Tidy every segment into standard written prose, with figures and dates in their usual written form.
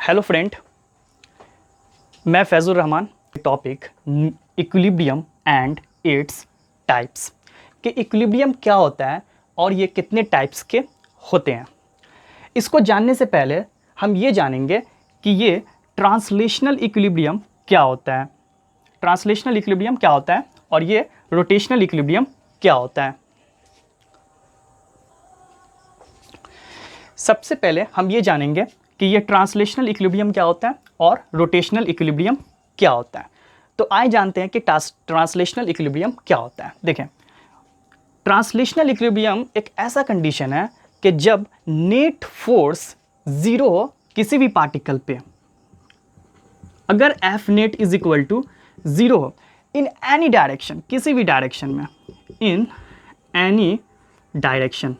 Hello friend, मैं Faizur Rahman. Topic equilibrium and its types कि equilibrium क्या होता है और ये कितने टाइप्स के होते हैं। इसको जानने से पहले हम ये जानेंगे कि ये ट्रांसलेशनल इक्विलिब्रियम क्या होता है, ट्रांसलेशनल इक्विलिब्रियम क्या होता है और ये रोटेशनल इक्विलिब्रियम क्या होता है। सबसे पहले हम ये जानेंगे कि ये ट्रांसलेशनल इक्विलिब्रियम क्या होता है और रोटेशनल इक्विलिब्रियम क्या होता है। तो आइए जानते हैं कि ट्रांसलेशनल इक्विलिब्रियम क्या होता है। देखें, ट्रांसलेशनल इक्विलिब्रियम एक ऐसा कंडीशन है कि जब नेट फोर्स जीरो हो किसी भी पार्टिकल पे, अगर F net is equal to zero हो इन एनी डायरेक्शन, किसी भी डायरेक्शन में, इन एनी डायरेक्शन,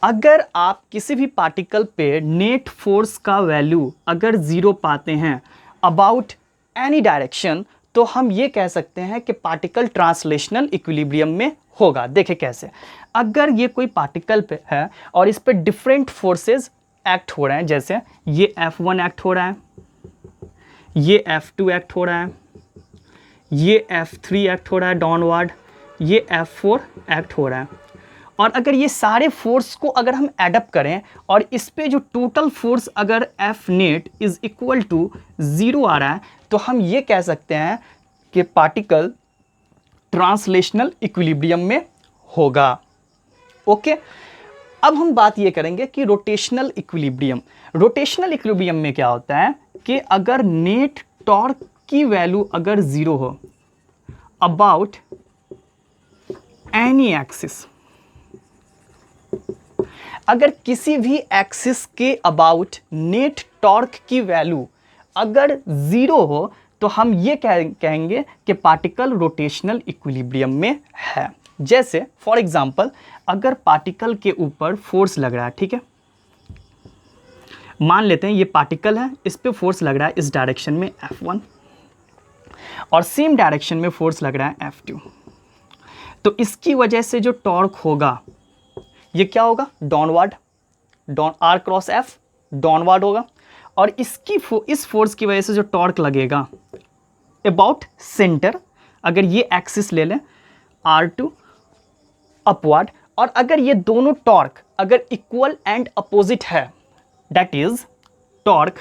अगर आप किसी भी पार्टिकल पे नेट फोर्स का वैल्यू अगर जीरो पाते हैं अबाउट एनी डायरेक्शन, तो हम ये कह सकते हैं कि पार्टिकल ट्रांसलेशनल इक्विलिब्रियम में होगा। देखें कैसे, अगर ये कोई पार्टिकल पे है और इस पे डिफरेंट फोर्सेस एक्ट हो रहे हैं, जैसे ये F1 एक्ट हो रहा है, ये F2 एक्ट हो रहा है, ये F3 एक्ट हो रहा है डाउनवर्ड, ये F4 एक्ट हो रहा है, और अगर ये सारे फोर्स को अगर हम एडअप करें और इस पे जो टोटल फोर्स अगर F net is equal to zero आ रहा है, तो हम ये कह सकते हैं कि पार्टिकल ट्रांसलेशनल इक्विलिब्रियम में होगा। ओके, अब हम बात ये करेंगे कि रोटेशनल इक्विलिब्रियम। रोटेशनल इक्विलिब्रियम में क्या होता है कि अगर नेट टॉर्क की वैल्यू अगर जीरो हो अबाउट एनी एक्सिस, अगर किसी भी एक्सिस के अबाउट नेट टॉर्क की वैल्यू अगर जीरो हो, तो हम ये कहेंगे कि पार्टिकल रोटेशनल इक्विलिब्रियम में है। जैसे फॉर एग्जांपल, अगर पार्टिकल के ऊपर फोर्स लग रहा है, ठीक है, मान लेते हैं ये पार्टिकल है, इस पे फोर्स लग रहा है इस डायरेक्शन में F1 और सेम डायरेक्शन में फोर्स लग रहा है F2, तो इसकी वजह से जो टॉर्क होगा ये क्या होगा, downward, R cross F downward होगा, और इस फोर्स की वजह से जो टॉर्क लगेगा अबाउट सेंटर, अगर ये एक्सिस ले लें R2 अपवर्ड, और अगर ये दोनों टॉर्क अगर इक्वल एंड अपोजिट है, that is torque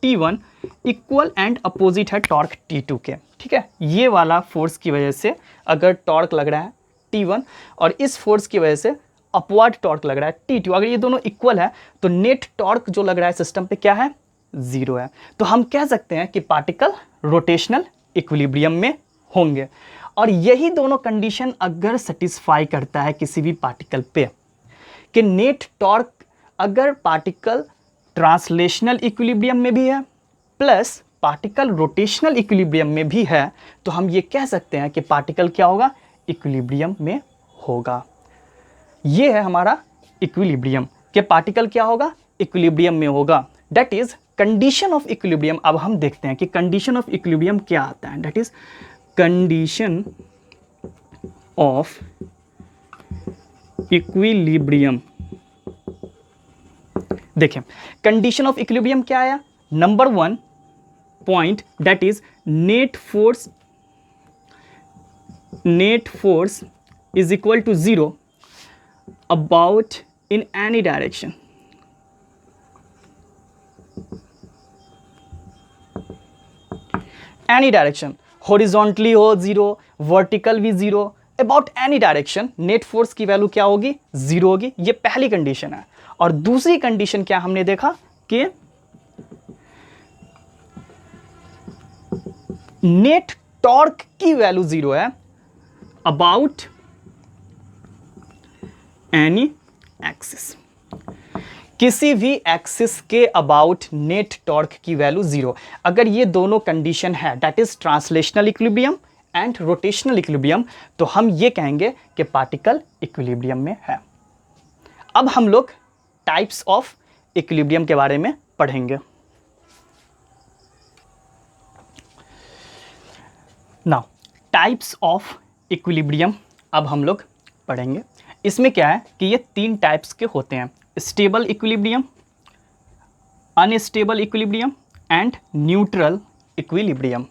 T1 equal and opposite है टॉर्क T2 के, ठीक है, ये वाला फोर्स की वजह से अगर टॉर्क लग रहा है T1 और इस फोर्स की वजह से अपवर्ड टॉर्क लग रहा है T2, अगर ये दोनों इक्वल है तो नेट टॉर्क जो लग रहा है सिस्टम पे क्या है, जीरो है। तो हम कह सकते हैं कि पार्टिकल रोटेशनल इक्विलिब्रियम में होंगे। और यही दोनों कंडीशन अगर सेटिस्फाई करता है किसी भी पार्टिकल पे कि नेट टॉर्क अगर पार्टिकल ट्रांसलेशनल इक्विलिब्रियम में भी है प्लस पार्टिकल रोटेशनल इक्विलिब्रियम में भी है, तो हम ये कह सकते हैं कि पार्टिकल क्या होगा, इक्विलिब्रियम में होगा। ये है हमारा इक्विलिब्रियम कि पार्टिकल क्या होगा, इक्विलिब्रियम में होगा। That is condition of equilibrium. अब हम देखते हैं कि कंडीशन ऑफ इक्विलिब्रियम क्या आता है। That is condition of equilibrium. देखें, कंडीशन ऑफ इक्विलिब्रियम क्या आया, number 1 point, that is net force is equal to zero about in any direction, any direction, horizontally हो जीरो, वर्टिकल भी zero, about any direction net force की value क्या होगी, zero होगी। ये पहली कंडीशन है। और दूसरी कंडीशन क्या हमने देखा कि नेट टॉर्क की वैल्यू जीरो है अबाउट एनी एक्सिस, किसी भी एक्सिस के अबाउट नेट टॉर्क की वैल्यू जीरो। अगर ये दोनों कंडीशन है, that is translational equilibrium and rotational equilibrium, तो हम ये कहेंगे कि पार्टिकल इक्विलिब्रियम में है। अब हम लोग टाइप्स ऑफ इक्विलिब्रियम के बारे में पढ़ेंगे। नाउ टाइप्स ऑफ इक्विलिब्रियम अब हम लोग पढ़ेंगे। इसमें क्या है कि ये 3 टाइप्स के होते हैं, stable equilibrium, unstable equilibrium and neutral equilibrium.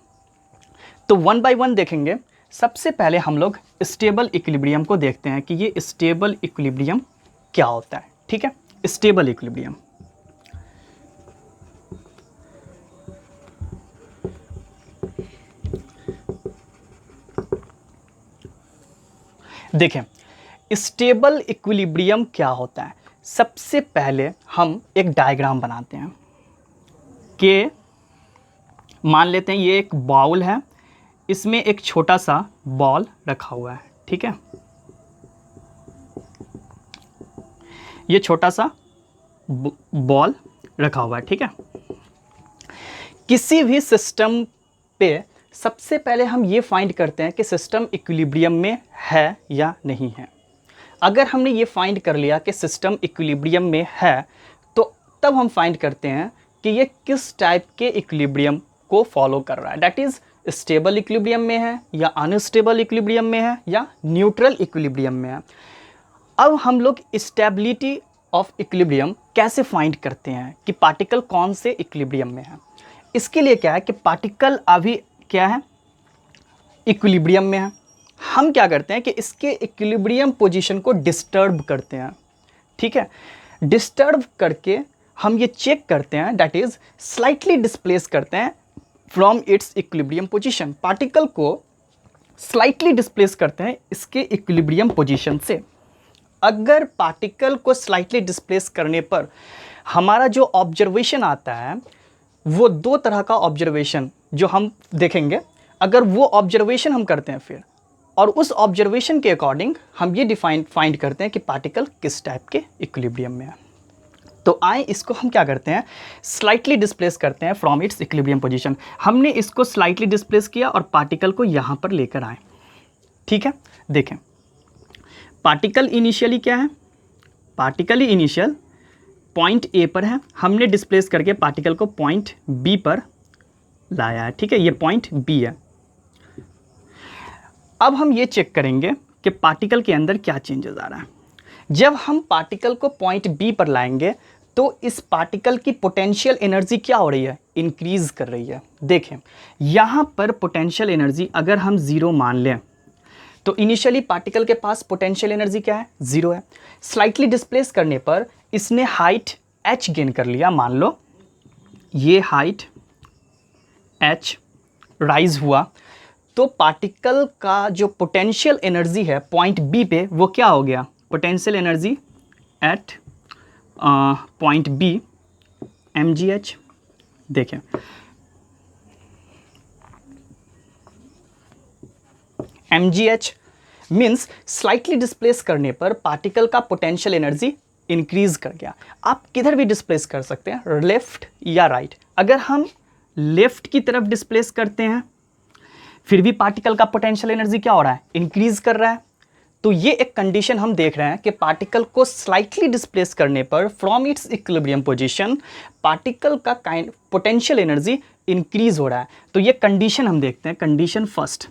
तो वन बाय वन देखेंगे। सबसे पहले हम लोग स्टेबल इक्विलिब्रियम को देखते हैं कि ये स्टेबल इक्विलिब्रियम क्या होता है। ठीक है, स्टेबल इक्विलिब्रियम। देखें स्टेबल इक्विलिब्रियम क्या होता है। सबसे पहले हम एक डायग्राम बनाते हैं कि मान लेते हैं ये एक बाउल है, इसमें एक छोटा सा बॉल रखा हुआ है। ठीक है, ये छोटा सा बॉल रखा हुआ है। ठीक है, किसी भी सिस्टम पे सबसे पहले हम ये फाइंड करते हैं कि सिस्टम इक्विलिब्रियम में है या नहीं है। अगर हमने ये फाइंड कर लिया कि सिस्टम इक्विलिब्रियम में है, तो तब हम फाइंड करते हैं कि ये किस टाइप के इक्विलिब्रियम को फॉलो कर रहा है। दैट इज स्टेबल इक्विलिब्रियम में है या अनस्टेबल इक्विलिब्रियम में है या न्यूट्रल इक्विलिब्रियम में है। अब हम लोग स्टेबिलिटी ऑफ इक्विलिब्रियम कैसे फाइंड करते हैं कि पार्टिकल कौन से इक्विलिब्रियम में है। इसके लिए क्या है कि पार्टिकल अभी क्या है, इक्विलिब्रियम में है। हम क्या करते हैं कि इसके इक्विलिब्रियम पोजीशन को डिस्टर्ब करते हैं। ठीक है, डिस्टर्ब करके हम ये चेक करते हैं, दैट इज स्लाइटली डिस्प्लेस करते हैं from its equilibrium position. Particle को स्लाइटली डिस्प्लेस करते हैं इसके इक्विलिब्रियम पोजीशन से। अगर पार्टिकल को स्लाइटली डिस्प्लेस करने पर हमारा जो ऑब्जर्वेशन आता है वो दो तरह का ऑब्जर्वेशन जो हम देखेंगे। अगर वो ऑब्जर्वेशन हम करते हैं फिर, और उस ऑब्जर्वेशन के अकॉर्डिंग हम ये फाइंड करते हैं कि पार्टिकल किस टाइप के इक्विलिब्रियम में है। तो आए इसको हम क्या करते हैं, स्लाइटली डिस्प्लेस करते हैं फ्रॉम इट्स इक्विलिब्रियम पोजीशन। हमने इसको स्लाइटली डिस्प्लेस किया और पार्टिकल को यहाँ पर लेकर आए। ठीक है, देखें पार्टिकल इनिशियली क्या है, पार्टिकल इनिशियल पॉइंट ए पर है, हमने डिस्प्लेस करके पार्टिकल को पॉइंट बी पर लाया है। ठीक है, ये पॉइंट बी है। अब हम ये चेक करेंगे कि पार्टिकल के अंदर क्या चेंजेस आ रहा है। जब हम पार्टिकल को पॉइंट बी पर लाएंगे तो इस पार्टिकल की पोटेंशियल एनर्जी क्या हो रही है, इंक्रीज कर रही है। देखें यहाँ पर पोटेंशियल एनर्जी अगर हम ज़ीरो मान लें तो इनिशियली पार्टिकल के पास पोटेंशियल एनर्जी क्या है, ज़ीरो है। स्लाइटली डिस्प्लेस करने पर इसने हाइट h गेन कर लिया। मान लो ये हाइट h राइज हुआ, तो पार्टिकल का जो पोटेंशियल एनर्जी है पॉइंट बी पे वो क्या हो गया, potential energy at point B mgh। देखें mgh मीन्स स्लाइटली डिस्प्लेस करने पर पार्टिकल का पोटेंशियल एनर्जी इंक्रीज कर गया। आप किधर भी डिस्प्लेस कर सकते हैं, लेफ्ट या राइट। अगर हम लेफ्ट की तरफ डिस्प्लेस करते हैं फिर भी पार्टिकल का पोटेंशियल एनर्जी क्या हो रहा है, इंक्रीज कर रहा है। तो ये एक कंडीशन हम देख रहे हैं कि पार्टिकल को स्लाइटली डिस्प्लेस करने पर from its equilibrium position particle का पोटेंशियल एनर्जी इंक्रीज हो रहा है। तो ये कंडीशन हम देखते हैं, कंडीशन फर्स्ट।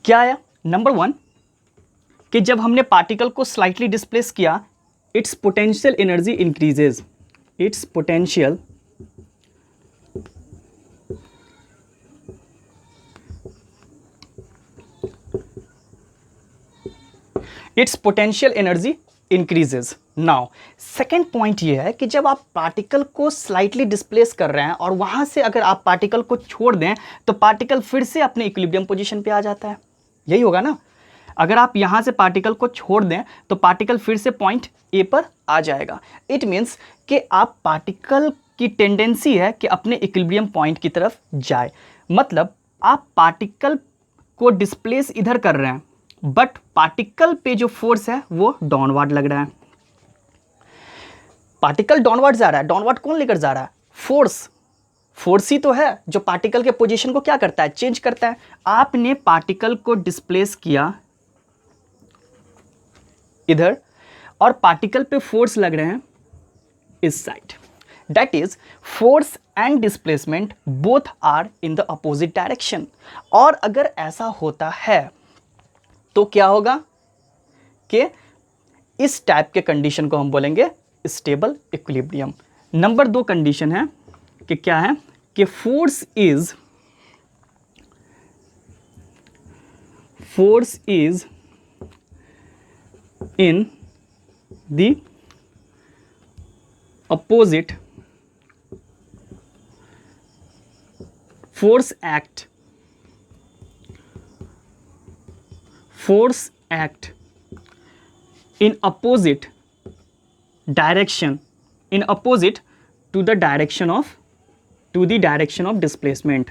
क्या आया, नंबर वन कि जब हमने पार्टिकल को स्लाइटली डिस्प्लेस किया it's potential energy increases, it's potential energy increases. Now second point ये है कि जब आप पार्टिकल को स्लाइटली डिस्प्लेस कर रहे हैं और वहां से अगर आप पार्टिकल को छोड़ दें तो पार्टिकल फिर से अपने इक्विलिब्रियम पोजीशन पे आ जाता है। यही होगा ना, अगर आप यहां से पार्टिकल को छोड़ दें तो पार्टिकल फिर से पॉइंट ए पर आ जाएगा। इट मीन्स कि आप पार्टिकल की टेंडेंसी है कि अपने इक्विलिब्रियम पॉइंट की तरफ जाए। मतलब आप पार्टिकल को डिस्प्लेस इधर कर रहे हैं बट पार्टिकल पे जो फोर्स है वो डाउनवर्ड लग रहा है। पार्टिकल डाउनवर्ड जा रहा है, डाउनवर्ड कौन लेकर जा रहा है, फोर्स ही तो है जो पार्टिकल के पोजीशन को क्या करता है, चेंज करता है। आपने पार्टिकल को डिस्प्लेस किया इधर और पार्टिकल पे फोर्स लग रहे हैं इस side. That is force and displacement both are in the opposite direction. और अगर ऐसा होता है तो क्या होगा, कि इस टाइप के कंडीशन को हम बोलेंगे स्टेबल इक्विलिब्रियम। नंबर 2 कंडीशन है कि क्या है कि force is in the opposite force act in opposite direction, in opposite to the direction of displacement।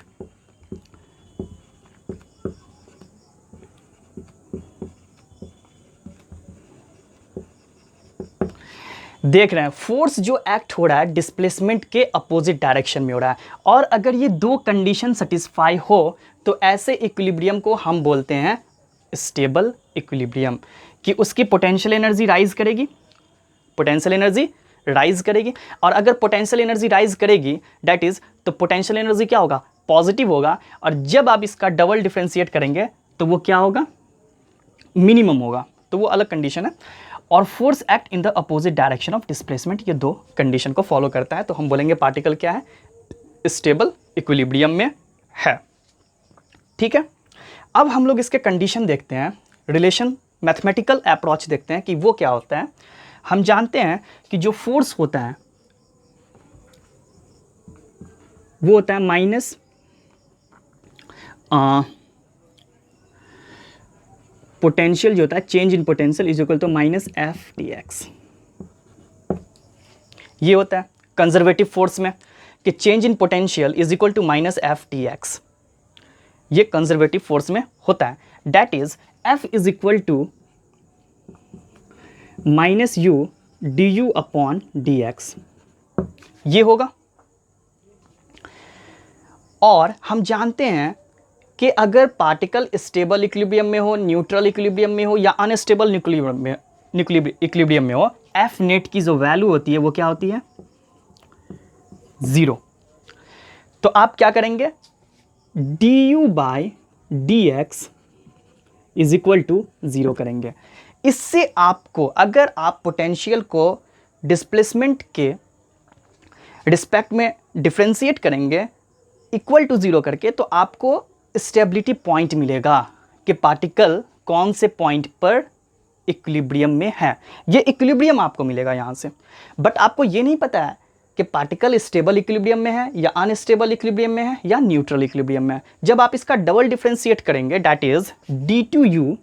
देख रहे हैं फोर्स जो एक्ट हो रहा है डिस्प्लेसमेंट के अपोजिट डायरेक्शन में हो रहा है, और अगर ये 2 कंडीशन सेटिस्फाई हो तो ऐसे इक्विलिब्रियम को हम बोलते हैं स्टेबल इक्विलिब्रियम, कि उसकी पोटेंशियल एनर्जी राइज करेगी, और अगर पोटेंशियल एनर्जी राइज करेगी दैट इज, तो पोटेंशियल एनर्जी क्या होगा, पॉजिटिव होगा, और जब आप इसका डबल डिफरेंशिएट करेंगे तो वो क्या होगा, मिनिमम होगा, तो वो अलग कंडीशन है। और force act in the opposite direction of displacement, ये 2 कंडीशन को फॉलो करता है, तो हम बोलेंगे पार्टिकल क्या है, स्टेबल इक्विलिब्रियम में है। ठीक है, अब हम लोग इसके कंडीशन देखते हैं, रिलेशन मैथमेटिकल अप्रोच देखते हैं कि वो क्या होता है। हम जानते हैं कि जो फोर्स होता है वो होता है माइनस पोटेंशियल, जो होता है change in potential is equal to minus F D X. ये होता है कंजर्वेटिव फोर्स में कि change in potential is equal to minus F D X, ये कंजर्वेटिव फोर्स में होता है। That is F is equal to minus U D U upon D X, ये होगा। और हम जानते हैं कि अगर पार्टिकल स्टेबल इक्विलिब्रियम में हो, न्यूट्रल इक्विलिब्रियम में हो, या अनस्टेबल इक्विलिब्रियम में हो, एफ नेट की जो वैल्यू होती है वो क्या होती है, 0। तो आप क्या करेंगे, D U by D X is equal to 0 करेंगे। इससे आपको, अगर आप पोटेंशियल को डिस्प्लेसमेंट के रिस्पेक्ट में डिफ्रेंशिएट करेंगे इक्वल टू 0 करके, तो आपको स्टेबिलिटी पॉइंट मिलेगा कि पार्टिकल कौन से पॉइंट पर इक्विलिब्रियम में है। ये इक्विलिब्रियम आपको मिलेगा यहाँ से, बट आपको ये नहीं पता है कि पार्टिकल स्टेबल इक्विलिब्रियम में है या अनस्टेबल इक्विलिब्रियम में है या न्यूट्रल इक्विलिब्रियम में है। जब आप इसका डबल डिफरेंशिएट करेंगे that is D two U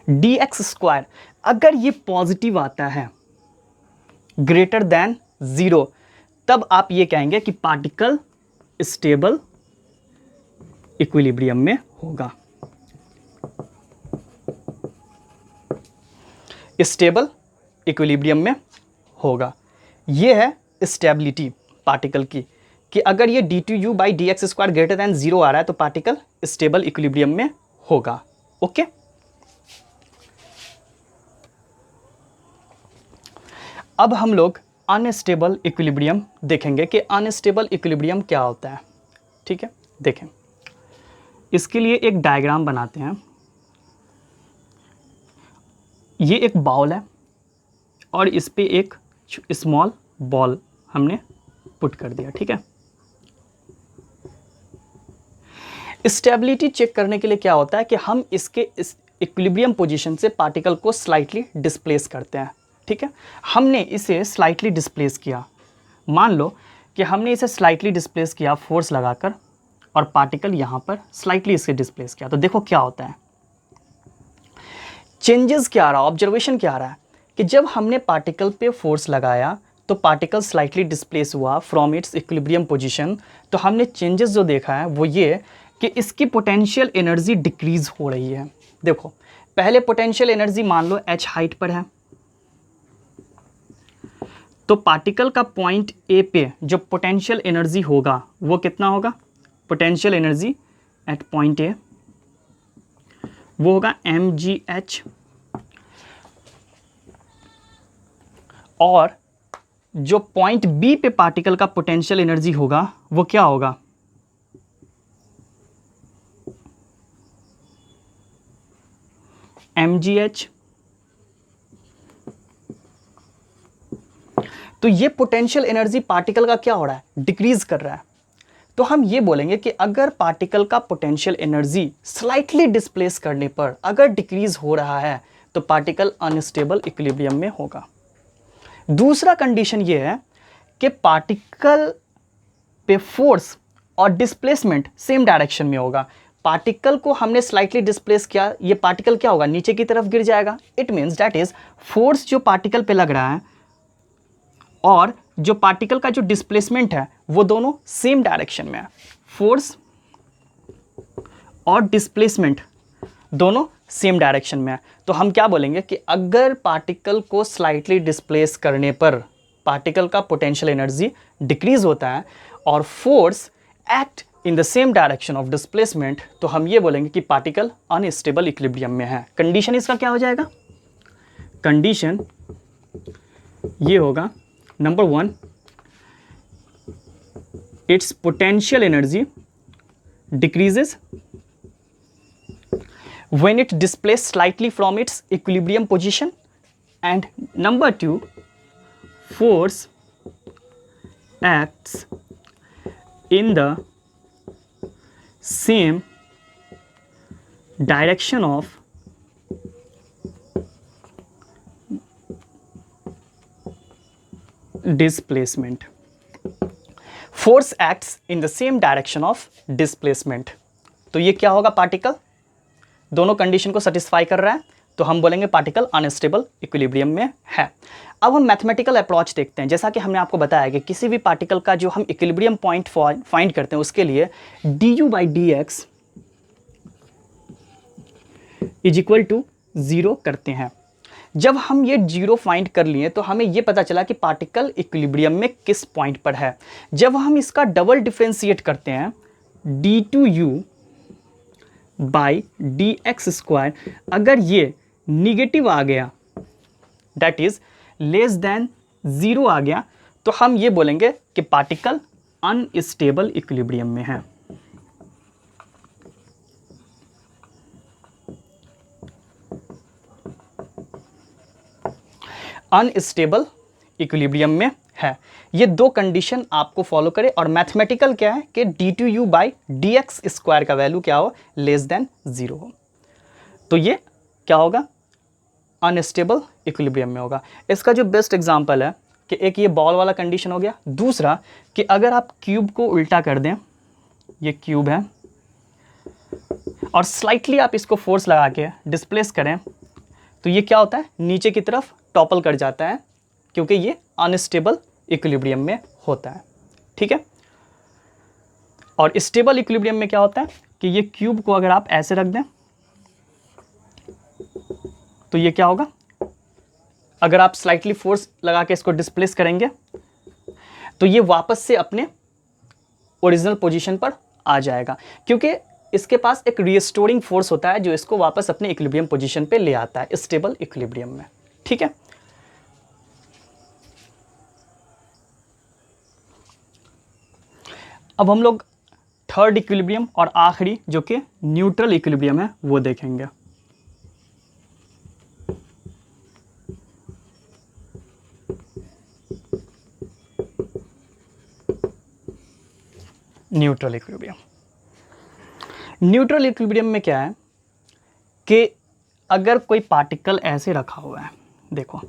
D X square, अगर ये पॉजिटिव आता है ग्रेटर देन 0, तब आप ये कहेंगे कि पार्टिकल स्टेबल इक्विलिब्रियम में होगा, स्टेबल इक्विलिब्रियम में होगा। ये है स्टेबिलिटी पार्टिकल की, कि अगर ये D two U by D X square greater than 0 आ रहा है तो पार्टिकल स्टेबल इक्विलिब्रियम में होगा। ओके, अब हम लोग अनस्टेबल इक्विलिब्रियम देखेंगे कि अनस्टेबल इक्विलिब्रियम क्या होता है। ठीक है, देखें, इसके लिए एक डायग्राम बनाते हैं। ये एक बाउल है और इस पे एक स्मॉल बॉल हमने पुट कर दिया। ठीक है, स्टेबिलिटी चेक करने के लिए क्या होता है कि हम इसके इस इक्विलिब्रियम पोजीशन से पार्टिकल को स्लाइटली डिस्प्लेस करते हैं। ठीक है, हमने इसे स्लाइटली डिस्प्लेस किया, मान लो कि हमने इसे स्लाइटली डिस्प्लेस किया फोर्स लगाकर, और पार्टिकल यहाँ पर स्लाइटली इसे डिस्प्लेस किया, तो देखो क्या होता है, चेंजेस क्या आ रहा है, ऑब्जर्वेशन क्या आ रहा है कि जब हमने पार्टिकल पे फोर्स लगाया तो पार्टिकल स्लाइटली डिस्प्लेस हुआ फ्रॉम इट्स इक्विलिब्रियम पोजीशन। तो हमने चेंजेस जो देखा है वो ये कि इसकी पोटेंशियल एनर्जी डिक्रीज हो रही है। देखो, पहले पोटेंशियल एनर्जी मान लो h हाइट पर है, तो पार्टिकल का पॉइंट ए पे जो पोटेंशियल एनर्जी होगा वो कितना होगा, potential energy at point A वो होगा mgh, और जो पॉइंट बी पे पार्टिकल का पोटेंशियल एनर्जी होगा वो क्या होगा, mgh। तो ये पोटेंशियल एनर्जी पार्टिकल का क्या हो रहा है, डिक्रीज कर रहा है। तो हम ये बोलेंगे कि अगर पार्टिकल का पोटेंशियल एनर्जी स्लाइटली डिस्प्लेस करने पर अगर डिक्रीज हो रहा है तो पार्टिकल अनस्टेबल इक्विलिब्रियम में होगा। दूसरा कंडीशन ये है कि पार्टिकल पे फोर्स और डिस्प्लेसमेंट सेम डायरेक्शन में होगा। पार्टिकल को हमने स्लाइटली डिस्प्लेस किया, ये पार्टिकल क्या होगा, नीचे की तरफ गिर जाएगा। It means that is force जो पार्टिकल पे लग रहा है और जो पार्टिकल का जो डिस्प्लेसमेंट है वो दोनों सेम डायरेक्शन में है। फोर्स और डिस्प्लेसमेंट दोनों सेम डायरेक्शन में है। तो हम क्या बोलेंगे कि अगर पार्टिकल को स्लाइटली डिस्प्लेस करने पर पार्टिकल का पोटेंशियल एनर्जी डिक्रीज होता है और force act in the same direction of displacement, तो हम ये बोलेंगे कि पार्टिकल अनस्टेबल इक्विलिब्रियम में है। कंडीशन इसका क्या हो जाएगा, कंडीशन ये होगा, number 1, it's potential energy decreases when it displaces slightly from its equilibrium position, and number 2, force acts in the same direction of displacement. Force acts in the same direction of displacement. तो ये क्या होगा, particle दोनों condition को satisfy कर रहा है, तो हम बोलेंगे पार्टिकल अनस्टेबल इक्विलिब्रियम में है। अब हम मैथमेटिकल अप्रोच देखते हैं। जैसा कि हमने आपको बताया कि किसी भी पार्टिकल का जो हम इक्विलिब्रियम पॉइंट फाइंड करते हैं उसके लिए du/dx इज इक्वल टू 0 करते हैं। जब हम ये 0 फाइंड कर लिए तो हमें ये पता चला कि पार्टिकल इक्विलिब्रियम में किस पॉइंट पर है। जब हम इसका डबल डिफ्रेंशिएट करते हैं d2u/dx², अगर ये निगेटिव आ गया, दैट इज लेस देन 0 आ गया, तो हम ये बोलेंगे कि पार्टिकल अनस्टेबल इक्विलिब्रियम में है। अनस्टेबल इक्विलिब्रियम में है। ये दो कंडीशन आपको फॉलो करें, और मैथमेटिकल क्या है कि d2u/dx² का वैल्यू क्या हो, लेस देन 0 हो, तो ये क्या होगा, अनस्टेबल इक्विलिब्रियम में होगा। इसका जो बेस्ट एग्जांपल है कि एक ये बॉल वाला कंडीशन हो गया, दूसरा कि अगर आप क्यूब को उल्टा कर दें, ये क्यूब है और स्लाइटली आप इसको फोर्स लगा के डिस्प्लेस करें, तो ये क्या होता है, नीचे की तरफ टॉपल कर जाता है, क्योंकि ये अनस्टेबल इक्विलिब्रियम में होता है। ठीक है, और स्टेबल इक्विलिब्रियम में क्या होता है कि ये क्यूब को अगर आप ऐसे रख दें तो ये क्या होगा, अगर आप स्लाइटली फोर्स लगा के इसको डिस्प्लेस करेंगे तो ये वापस से अपने ओरिजिनल पोजीशन पर आ जाएगा, क्योंकि इसके पास एक रीस्टोरिंग फोर्स होता है जो इसको वापस अपने इक्विलिब्रियम पोजीशन पे ले आता है स्टेबल इक्विलिब्रियम में। ठीक है, अब हम लोग थर्ड इक्विलिब्रियम और आखिरी जो कि न्यूट्रल इक्विलिब्रियम है वो देखेंगे। न्यूट्रल इक्विलिब्रियम, न्यूट्रल इक्विलिब्रियम में क्या है कि अगर कोई पार्टिकल ऐसे रखा हुआ है, देखो,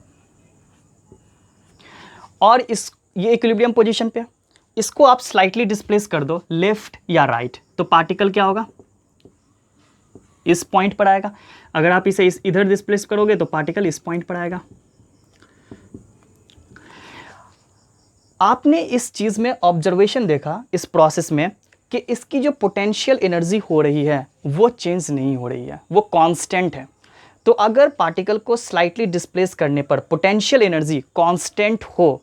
और ये इक्विलिब्रियम पोजीशन पे, इसको आप स्लाइटली डिस्प्लेस कर दो लेफ्ट या राइट, तो पार्टिकल क्या होगा, इस पॉइंट पर आएगा। अगर आप इसे इधर डिस्प्लेस करोगे तो पार्टिकल इस पॉइंट पर आएगा। आपने इस चीज में ऑब्जर्वेशन देखा इस प्रोसेस में कि इसकी जो पोटेंशियल एनर्जी हो रही है वो चेंज नहीं हो रही है, वो कांस्टेंट है। तो अगर पार्टिकल को स्लाइटली डिस्प्लेस करने पर पोटेंशियल एनर्जी कांस्टेंट हो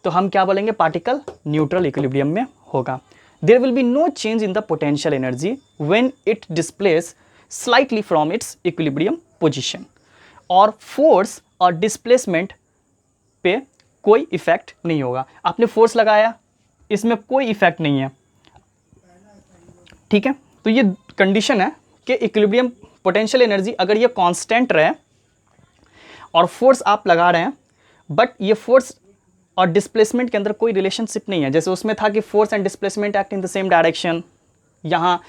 तो हम क्या बोलेंगे, पार्टिकल न्यूट्रल इक्विलिब्रियम में होगा। There will be no change in the potential energy when it displace slightly from its equilibrium position, और फोर्स और डिस्प्लेसमेंट पे कोई इफेक्ट नहीं होगा। आपने फोर्स लगाया, इसमें कोई इफेक्ट नहीं है। ठीक है, तो ये कंडीशन है कि इक्विलिब्रियम पोटेंशियल एनर्जी अगर ये कांस्टेंट रहे और फोर्स आप लगा रहे हैं, बट ये फोर्स और डिस्प्लेसमेंट के अंदर कोई रिलेशनशिप नहीं है, जैसे उसमें था कि force and displacement act in the same direction, यहाँ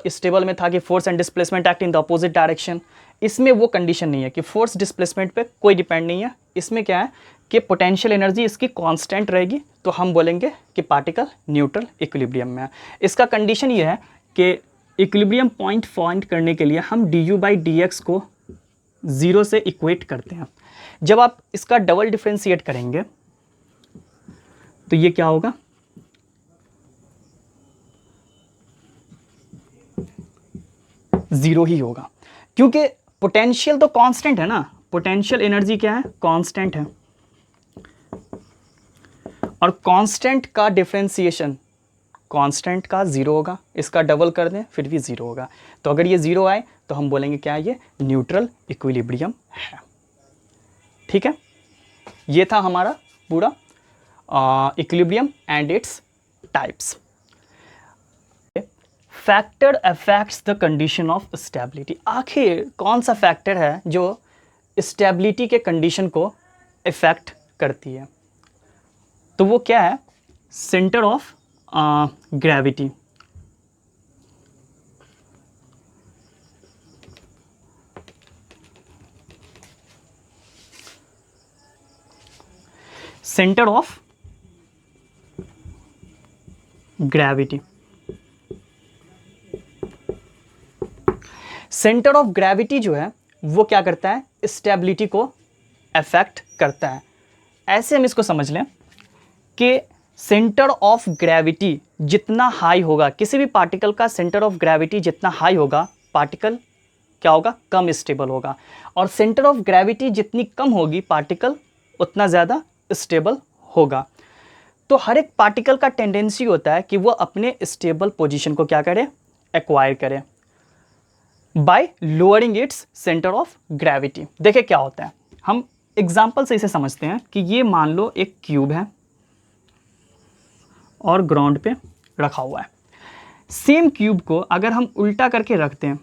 स्टेबल में था कि force and displacement act in the opposite direction. इसमें वो कंडीशन नहीं है कि फोर्स डिस्प्लेसमेंट पे कोई डिपेंड नहीं है। इसमें क्या है कि पोटेंशियल एनर्जी इसकी कांस्टेंट रहेगी, तो हम बोलेंगे कि पार्टिकल न्यूट्रल इक्विलिब्रियम में है। इसका कंडीशन ये है कि इक्विलिब्रियम पॉइंट फाइंड करने के लिए हम du/dx को 0 से इक्वेट करते हैं। जब आप इसका डबल डिफरेंशिएट करेंगे तो ये क्या होगा, जीरो ही होगा, क्योंकि पोटेंशियल तो कांस्टेंट है ना, पोटेंशियल एनर्जी क्या है, कांस्टेंट है, और कांस्टेंट का डिफरेंशिएशन कांस्टेंट का जीरो होगा, इसका डबल कर दें फिर भी जीरो होगा। तो अगर ये जीरो आए तो हम बोलेंगे क्या, ये न्यूट्रल इक्विलिब्रियम है। ठीक है, ये था हमारा पूरा equilibrium and its types. Factor affects the condition of stability. आखिर कौन सा फैक्टर है जो स्टेबिलिटी के कंडीशन को इफेक्ट करती है, तो वो क्या है, centre of gravity. Centre of gravity, centre of gravity जो है वो क्या करता है, स्टेबिलिटी को अफेक्ट करता है। ऐसे हम इसको समझ लें कि सेंटर ऑफ ग्रेविटी जितना हाई होगा, किसी भी पार्टिकल का सेंटर ऑफ ग्रेविटी जितना हाई होगा, पार्टिकल क्या होगा, कम स्टेबल होगा, और सेंटर ऑफ ग्रेविटी जितनी कम होगी, पार्टिकल उतना ज़्यादा स्टेबल होगा। तो हर एक पार्टिकल का टेंडेंसी होता है कि वो अपने स्टेबल पोजीशन को क्या करे, एक्वायर करे bye lowering its centre of gravity. देखिए क्या होता है, हम एग्जाम्पल से इसे समझते हैं कि ये मान लो एक क्यूब है और ग्राउंड पे रखा हुआ है। सेम क्यूब को अगर हम उल्टा करके रखते हैं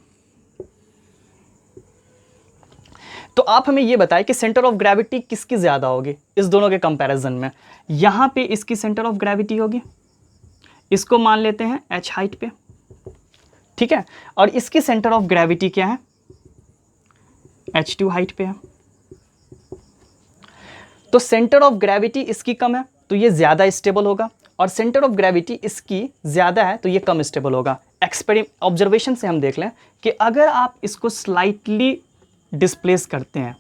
तो आप हमें ये बताएं कि सेंटर ऑफ ग्रेविटी किसकी ज़्यादा होगी इस दोनों के कंपैरिजन में। यहाँ पे इसकी सेंटर ऑफ ग्रेविटी होगी, इसको मान लेते हैं h हाइट पे, ठीक है, और इसकी सेंटर ऑफ ग्रेविटी क्या है, h2 हाइट पे है। तो सेंटर ऑफ ग्रेविटी इसकी कम है तो ये ज़्यादा स्टेबल होगा, और सेंटर ऑफ ग्रेविटी इसकी ज़्यादा है तो ये कम स्टेबल होगा। ऑब्जर्वेशन से हम देख लें कि अगर आप इसको स्लाइटली डिस्प्लेस करते हैं,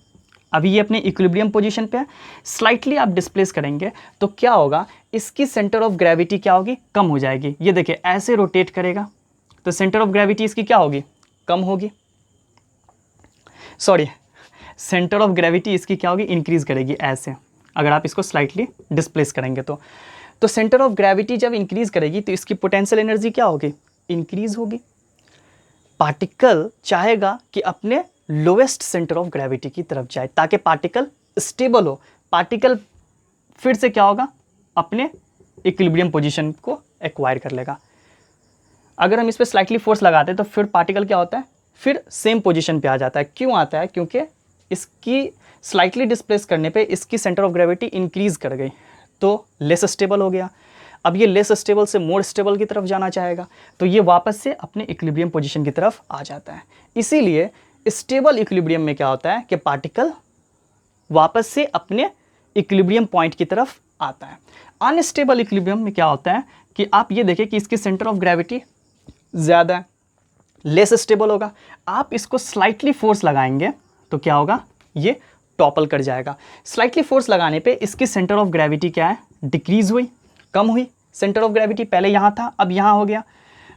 अभी ये अपने इक्विलिब्रियम पोजीशन पे है, स्लाइटली आप डिस्प्लेस करेंगे तो क्या होगा, इसकी सेंटर ऑफ ग्रेविटी क्या होगी, कम हो जाएगी। ये देखिए ऐसे रोटेट करेगा तो सेंटर ऑफ ग्रेविटी इसकी क्या होगी, कम होगी, सॉरी सेंटर ऑफ ग्रेविटी इसकी क्या होगी, इंक्रीज करेगी ऐसे, अगर आप इसको स्लाइटली डिस्प्लेस करेंगे तो सेंटर ऑफ ग्रेविटी जब इंक्रीज करेगी तो इसकी पोटेंशियल एनर्जी क्या होगी, इंक्रीज होगी। पार्टिकल चाहेगा कि अपने लोएस्ट सेंटर ऑफ ग्रेविटी की तरफ जाए ताकि पार्टिकल स्टेबल हो, पार्टिकल फिर से क्या होगा, अपने इक्विलिब्रियम पोजीशन को एक्वायर कर लेगा। अगर हम इस पर स्लाइटली फोर्स लगाते हैं तो फिर पार्टिकल क्या होता है, फिर सेम पोजीशन पे आ जाता है। क्यों आता है, क्योंकि इसकी स्लाइटली डिस्प्लेस करने पे इसकी सेंटर ऑफ ग्रेविटी इंक्रीज कर गई तो लेस स्टेबल हो गया। अब ये लेस स्टेबल से मोर स्टेबल की तरफ जाना चाहेगा तो ये वापस से अपने इक्विलिब्रियम पोजीशन की तरफ आ जाता है। इसीलिए स्टेबल इक्विलिब्रियम में क्या होता है कि पार्टिकल वापस से अपने इक्विलिब्रियम पॉइंट की तरफ आता है। अनस्टेबल इक्विलिब्रियम में क्या होता है कि आप ये देखें कि इसकी सेंटर ऑफ ग्रेविटी ज़्यादा है, लेस स्टेबल होगा। आप इसको स्लाइटली फोर्स लगाएंगे तो क्या होगा, ये टॉपल कर जाएगा। स्लाइटली फोर्स लगाने पे इसकी सेंटर ऑफ ग्रेविटी क्या है, डिक्रीज हुई, कम हुई। सेंटर ऑफ ग्रेविटी पहले यहाँ था अब यहाँ हो गया,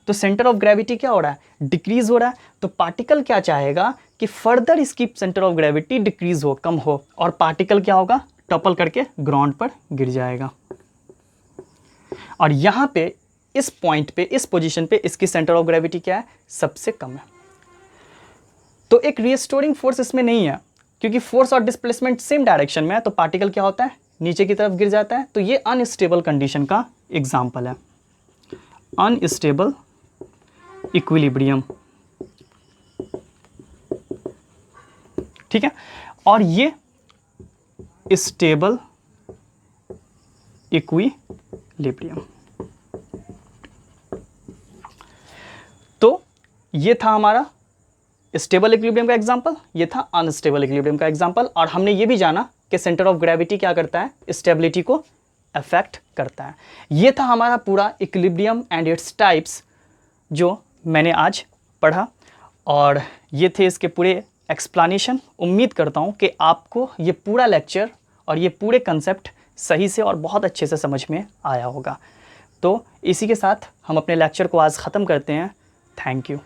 तो सेंटर ऑफ ग्रेविटी क्या हो रहा है, डिक्रीज हो रहा है। तो पार्टिकल क्या चाहेगा कि फर्दर इसकी सेंटर ऑफ ग्रेविटी डिक्रीज हो, कम हो, और पार्टिकल क्या होगा, टॉपल करके ग्राउंड पर गिर जाएगा। और यहाँ पे इस पॉइंट पे, इस पोजीशन पे इसकी सेंटर ऑफ ग्रेविटी क्या है, सबसे कम है। तो एक रिस्टोरिंग फोर्स इसमें नहीं है, क्योंकि फोर्स और डिस्प्लेसमेंट सेम डायरेक्शन में है, तो पार्टिकल क्या होता है, नीचे की तरफ गिर जाता है। तो ये अनस्टेबल कंडीशन का एग्जाम्पल है, अनस्टेबल इक्विलिब्रियम। ठीक है। और ये स्टेबल इक्विलिब्रियम। तो ये था हमारा स्टेबल इक्विलिब्रियम का एग्जांपल, ये था अनस्टेबल इक्विलिब्रियम का एग्जांपल, और हमने ये भी जाना कि सेंटर ऑफ ग्रेविटी क्या करता है, स्टेबिलिटी को अफेक्ट करता है। ये था हमारा पूरा इक्विलिब्रियम एंड इट्स टाइप्स जो मैंने आज पढ़ा, और ये थे इसके पूरे एक्सप्लेनेशन। उम्मीद करता हूँ कि आपको ये पूरा लेक्चर और ये पूरे कंसेप्ट सही से और बहुत अच्छे से समझ में आया होगा। तो इसी के साथ हम अपने लेक्चर को आज ख़त्म करते हैं। Thank you.